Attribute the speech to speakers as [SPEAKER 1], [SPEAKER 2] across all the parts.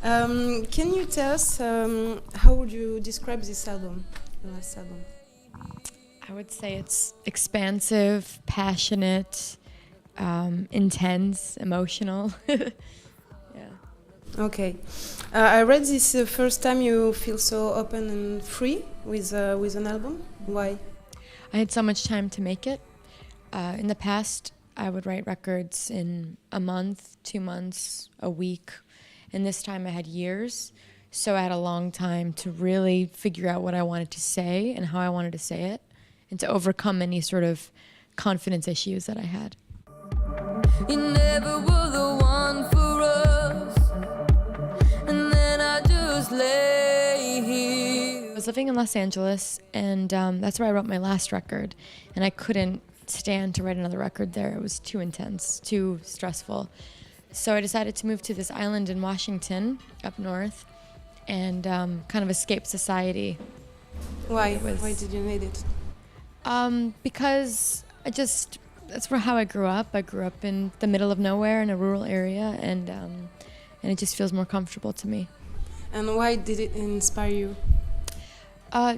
[SPEAKER 1] Can you tell us how would you describe this album, the last album?
[SPEAKER 2] I would say it's expansive, passionate, intense, emotional. Yeah.
[SPEAKER 1] Okay. I read this first time you feel so open and free with an album. Why?
[SPEAKER 2] I had so much time to make it. In the past, I would write records in a month, 2 months, a week. And this time I had years. So I had a long time to really figure out what I wanted to say and how I wanted to say it, and to overcome any sort of confidence issues that I had. You never were the one for us, and then I just lay here. I was living in Los Angeles, and that's where I wrote my last record, and I couldn't stand to write another record there. It was too intense, too stressful. So I decided to move to this island in Washington, up north, and kind of escape society.
[SPEAKER 1] Why? Why did you need it?
[SPEAKER 2] Because that's how I grew up. I grew up in the middle of nowhere in a rural area, and it just feels more comfortable to me.
[SPEAKER 1] And why did it inspire you?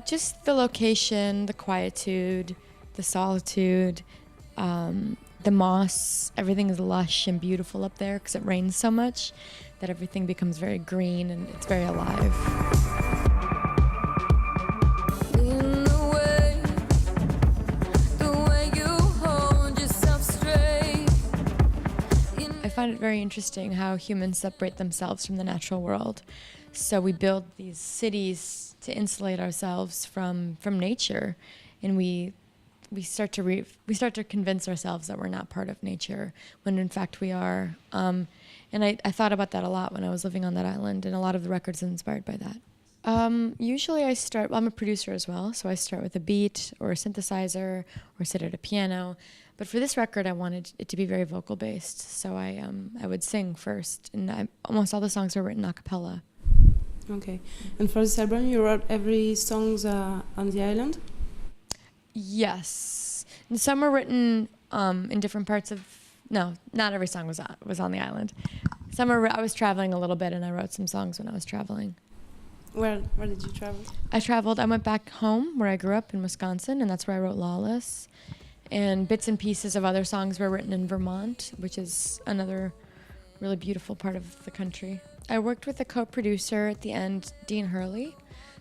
[SPEAKER 2] Just the location, the quietude, the solitude, the moss. Everything is lush and beautiful up there because it rains so much that everything becomes very green and it's very alive. I find it very interesting how humans separate themselves from the natural world. So we build these cities to insulate ourselves from nature, and we start to convince ourselves that we're not part of nature when in fact we are. And I thought about that a lot when I was living on that island, and a lot of the records are inspired by that. Usually I'm a producer as well, so I start with a beat or a synthesizer or sit at a piano. But for this record, I wanted it to be very vocal based, so I would sing first, and almost all the songs were written a cappella.
[SPEAKER 1] Okay. And for this album, you wrote every songs on the island?
[SPEAKER 2] Yes. And some were written in different parts of... No, not every song was on the island. I was traveling a little bit, and I wrote some songs when I was traveling.
[SPEAKER 1] Where did you travel?
[SPEAKER 2] I went back home where I grew up in Wisconsin, and that's where I wrote Lawless. And bits and pieces of other songs were written in Vermont, which is another really beautiful part of the country. I worked with a co-producer at the end, Dean Hurley.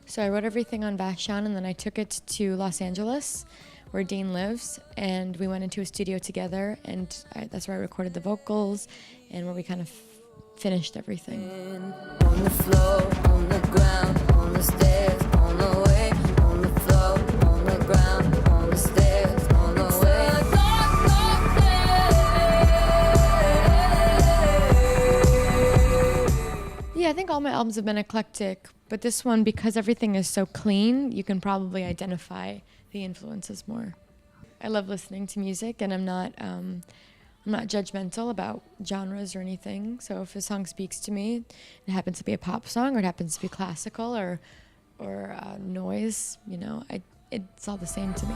[SPEAKER 2] So I wrote everything on Vashon, and then I took it to Los Angeles, where Dean lives, and we went into a studio together, and that's where I recorded the vocals and where we kind of finished everything. On the floor, on the ground, on the stairs, on the way, on the floor, on the ground, on the stairs, on the way. Yeah, I think all my albums have been eclectic, but this one, because everything is so clean, you can probably identify the influences more. I love listening to music, and I'm not judgmental about genres or anything. So if a song speaks to me, it happens to be a pop song, or it happens to be classical, or noise, it's all the same to me.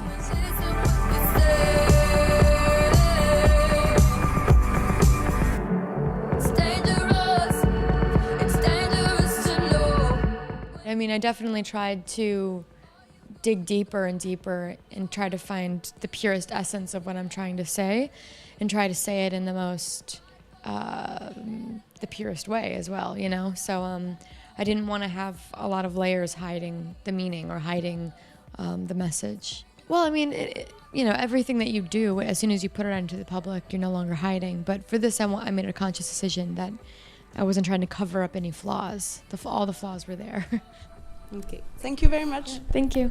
[SPEAKER 2] I definitely tried to dig deeper and deeper and try to find the purest essence of what I'm trying to say, and try to say it in the most, the purest way as well, So I didn't want to have a lot of layers hiding the meaning or hiding the message. Well, everything that you do, as soon as you put it out into the public, you're no longer hiding. But for this, I made a conscious decision that I wasn't trying to cover up any flaws. All the flaws were there.
[SPEAKER 1] Okay. Thank you very much.
[SPEAKER 2] Thank you.